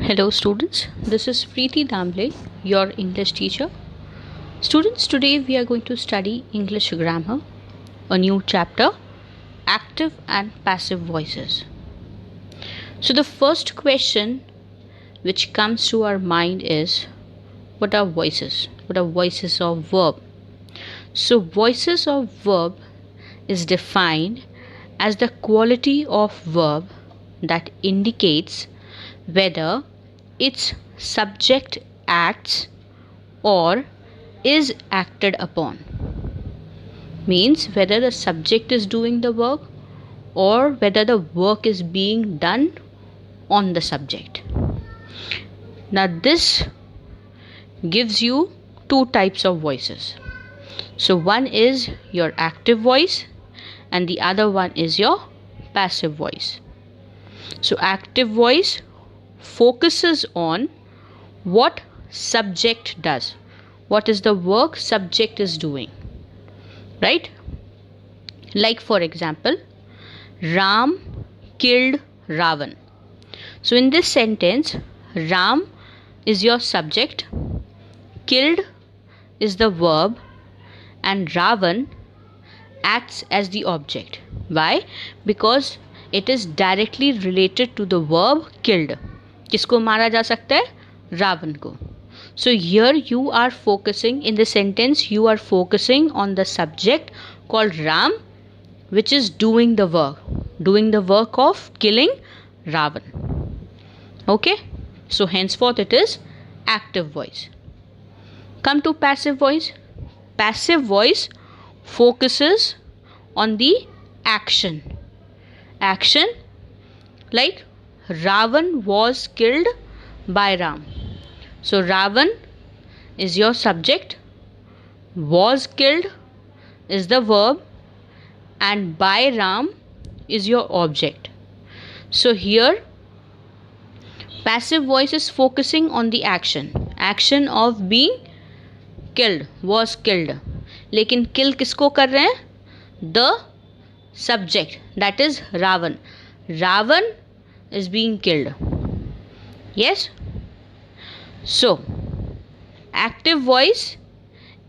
Hello students, this is Priti Damble, your English teacher. Students, today we are going to study English grammar, a new chapter, active and passive voices. So the first question which comes to our mind is, what are voices? What are voices of verb? So voices of verb is defined as the quality of verb that indicates whether its subject acts or is acted upon. Means whether the subject is doing the work or whether the work is being done on the subject. Now this gives you two types of voices. So one is your active voice and the other one is your passive voice. So active voice focuses on what subject does. What is the work subject is doing, right? Like for example, Ram killed Ravan. So in this sentence, Ram is your subject, killed is the verb, and Ravan acts as the object. Why? Because it is directly related to the verb killed. किसको मारा जा सकता है? रावण को. So here you are focusing, in the sentence you are focusing on the subject called Ram, which is doing the work of killing Ravan. Okay, so henceforth it is active voice. Come to passive voice. Passive voice focuses on the action. Like Ravan was killed by Ram. So Ravan is your subject, was killed is the verb, and by Ram is your object. So here passive voice is focusing on the action of being killed, was killed. लेकिन kill किसको कर रहे हैं? The subject, that is Ravan. Ravan is being killed. Yes? So, active voice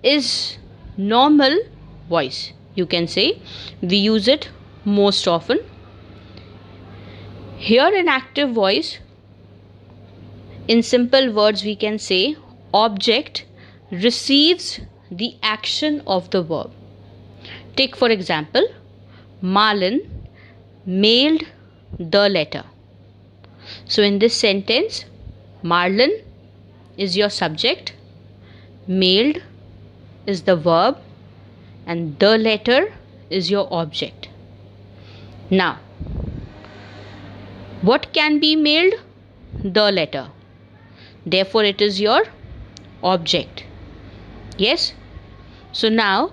is normal voice. You can say we use it most often. Here in active voice, in simple words we can say object receives the action of the verb. Take for example, Marlon mailed the letter. So in this sentence, Marlon is your subject, mailed is the verb, and the letter is your object. Now, what can be mailed? The letter. Therefore, it is your object. Yes? So now,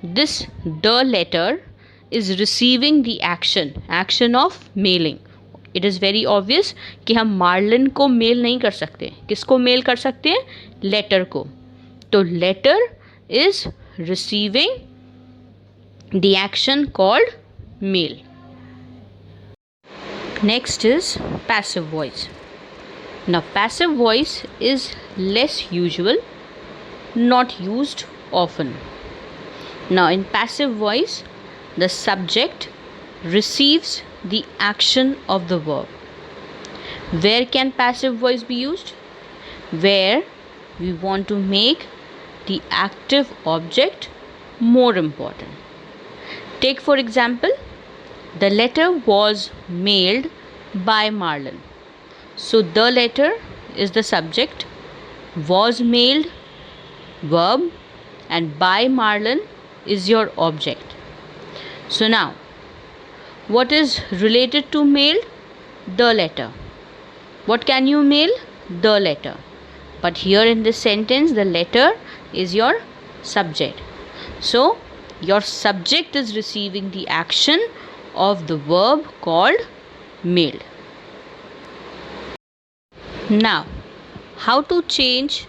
this the letter is receiving the action of mailing. It is very obvious कि हम Marlin को mail नहीं कर सकते. किसको mail कर सकते हैं? लेटर को. तो letter is receiving the action called mail. Next is passive voice. Now passive voice is less usual, not used often. Now in passive voice, the subject receives the action of the verb. Where can passive voice be used? Where we want to make the active object more important. Take for example, the letter was mailed by Marlon. So the letter is the subject, was mailed verb, and by Marlon is your object. So now, what is related to mail? The letter. What can you mail? The letter. But here in this sentence, the letter is your subject. So, your subject is receiving the action of the verb called mailed. Now, how to change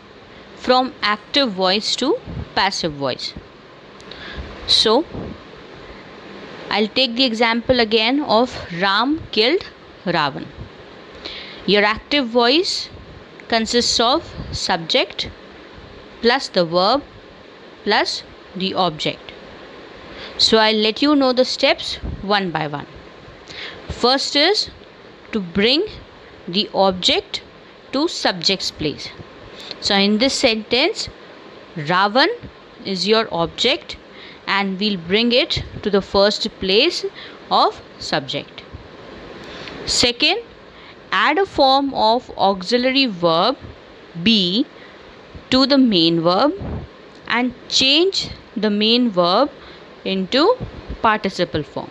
from active voice to passive voice? So, I'll take the example again of Ram killed Ravan. Your active voice consists of subject plus the verb plus the object. So I'll let you know the steps one by one. First is to bring the object to subject's place. So in this sentence, Ravan is your object and we'll bring it to the first place of subject. Second, add a form of auxiliary verb be to the main verb and change the main verb into participle form.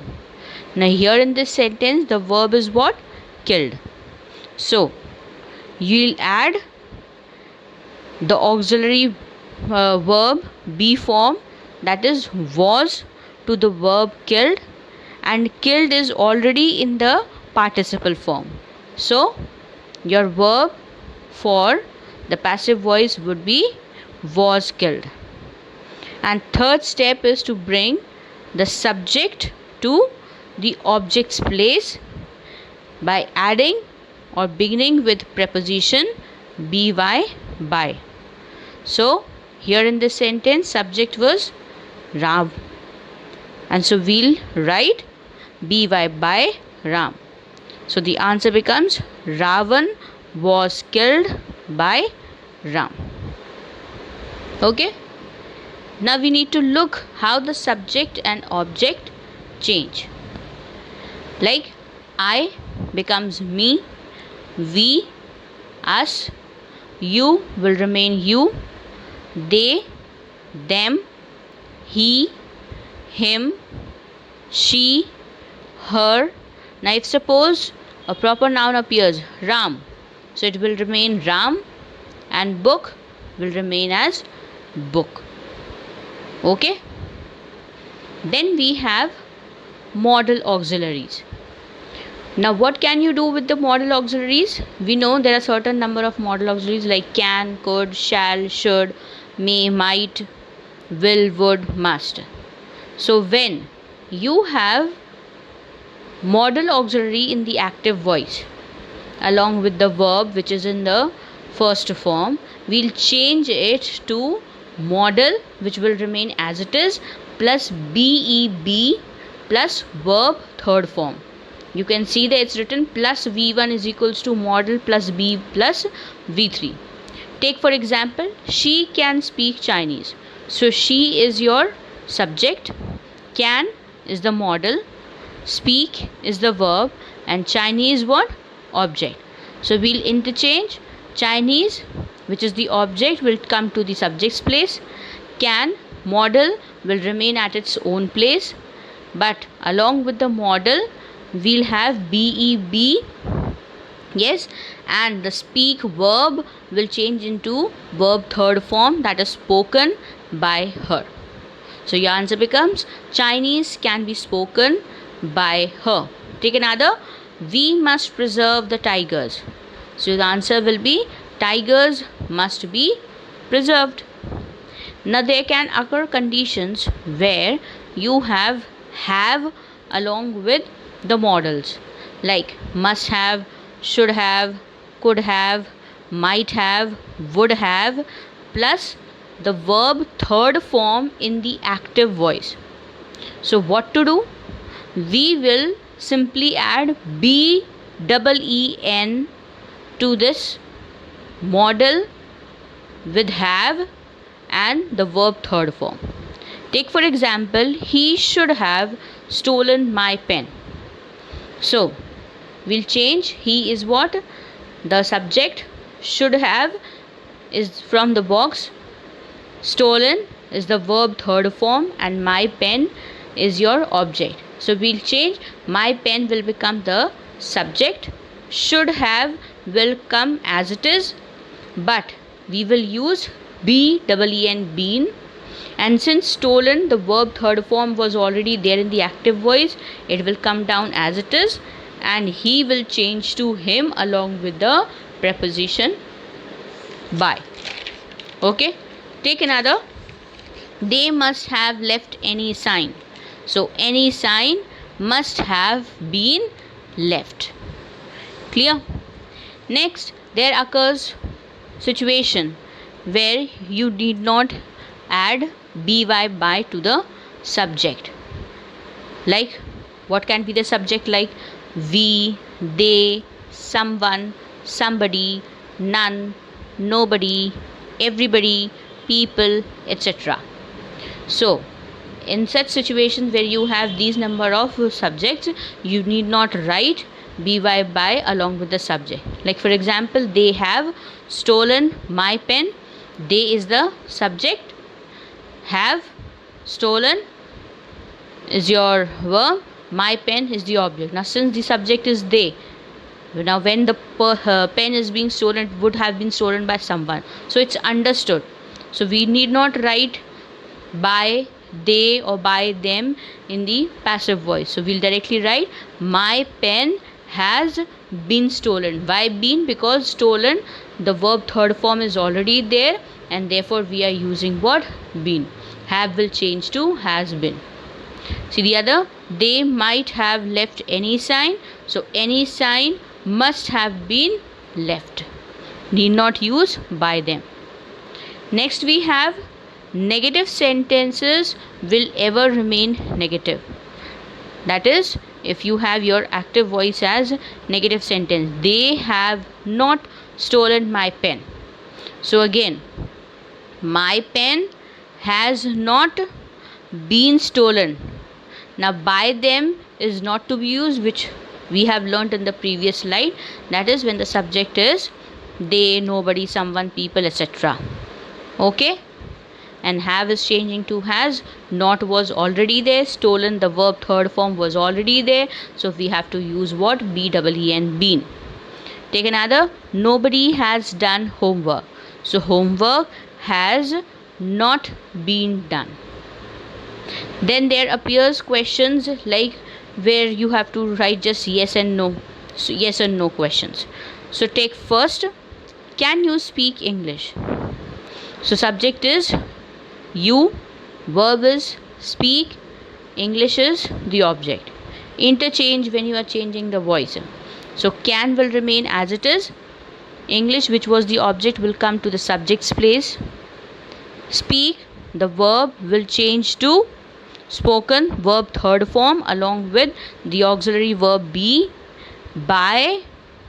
Now here in this sentence, the verb is what? Killed. So you'll add the auxiliary verb be form, that is was, to the verb killed, and killed is already in the participle form. So your verb for the passive voice would be was killed. And third step is to bring the subject to the object's place by adding or beginning with preposition by by. So here in this sentence, subject was Ram, and so we'll write by Ram. So the answer becomes Ravan was killed by Ram. Okay. Now we need to look how the subject and object change. Like I becomes me, we, us, you will remain you, they, them, he, him, she, her. Now if suppose a proper noun appears, Ram, so it will remain Ram, and book will remain as book. Okay. Then we have modal auxiliaries. Now what can you do with the modal auxiliaries? We know there are certain number of modal auxiliaries like can, could, shall, should, may, might, will, would, must. So when you have modal auxiliary in the active voice along with the verb which is in the first form, we'll change it to modal, which will remain as it is, plus BEB plus verb third form. You can see that it's written plus V1 is equals to modal plus B plus V3. Take for example, she can speak Chinese. So she is your subject, can is the modal, speak is the verb, and Chinese what? Object. So we'll interchange. Chinese, which is the object, will come to the subject's place. Can, modal, will remain at its own place. But along with the modal, we'll have BEB. Yes, and the speak verb will change into verb third form, that is spoken by her. So your answer becomes Chinese can be spoken by her. Take another. We must preserve the tigers. So the answer will be tigers must be preserved. Now there can occur conditions where you have along with the modals like must have, should have, could have, might have, would have, plus the verb third form in the active voice. So what to do? We will simply add BEEN to this modal with have and the verb third form. Take for example, he should have stolen my pen. So we'll change. He is what? The subject. Should have is from the box. Stolen is the verb third form, and my pen is your object. So we'll change. My pen will become the subject. Should have will come as it is, but we will use BEEN, been. And since stolen, the verb third form was already there in the active voice, it will come down as it is, and he will change to him along with the preposition by. Okay. Take another. They must have left any sign. So any sign must have been left. Clear? Next, there occurs situation where you need not add by to the subject. Like, what can be the subject? Like we, they, someone, somebody, none, nobody, everybody, people, etc. So in such situations where you have these number of subjects, you need not write by along with the subject. Like for example, they have stolen my pen. They is the subject, have stolen is your verb, my pen is the object. Now since the subject is they, now when the pen is being stolen, it would have been stolen by someone, so it's understood. So we need not write by they or by them in the passive voice. So we'll directly write my pen has been stolen. Why been? Because stolen, the verb third form is already there, and therefore we are using what? Been. Have will change to has been. See the other, they might have left any sign. So any sign must have been left. Need not use by them. Next we have negative sentences will ever remain negative. That is, if you have your active voice as negative sentence, they have not stolen my pen. So again, my pen has not been stolen. Now by them is not to be used, which we have learnt in the previous slide. That is when the subject is they, nobody, someone, people, etc. Okay, and have is changing to has. Not was already there. Stolen, the verb third form was already there, so we have to use what? BEEN, been. Take another, nobody has done homework. So homework has not been done. Then there appears questions like where you have to write just yes and no. So yes and no questions. So take first, can you speak English? So subject is you, verb is speak, English is the object. Interchange when you are changing the voice. So can will remain as it is. English, which was the object, will come to the subject's place. Speak, the verb will change to spoken, verb third form, along with the auxiliary verb be, by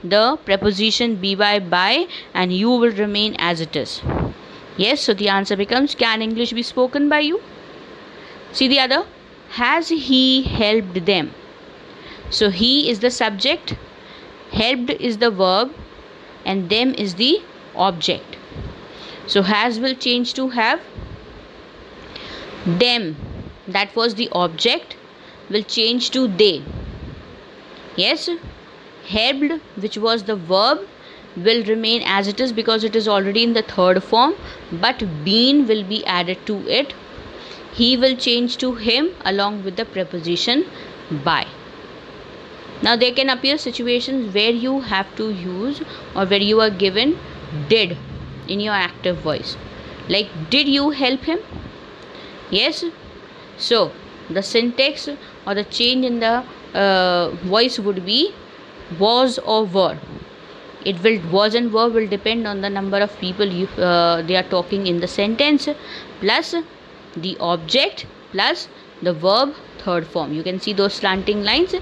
the preposition be by, and you will remain as it is. Yes, so the answer becomes, can English be spoken by you? See the other, has he helped them? So he is the subject, helped is the verb, and them is the object. So has will change to have. Them, that was the object, will change to they. Yes, helped, which was the verb, will remain as it is because it is already in the third form, but been will be added to it. He will change to him along with the preposition by. Now there can appear situations where you have to use or where you are given did in your active voice. Like, did you help him? Yes. So the syntax or the change in the voice would be was or were. It will, was and were will depend on the number of people they are talking in the sentence, plus the object plus the verb third form. You can see those slanting lines.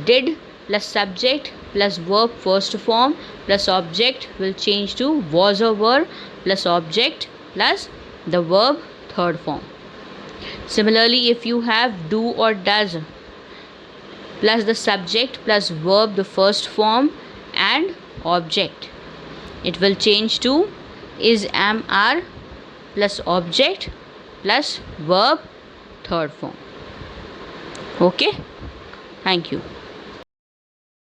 Did plus subject plus verb first form plus object will change to was or were plus object plus the verb third form. Similarly, if you have do or does plus the subject plus verb the first form and object, it will change to is, am, are plus object plus verb third form. Okay, thank you.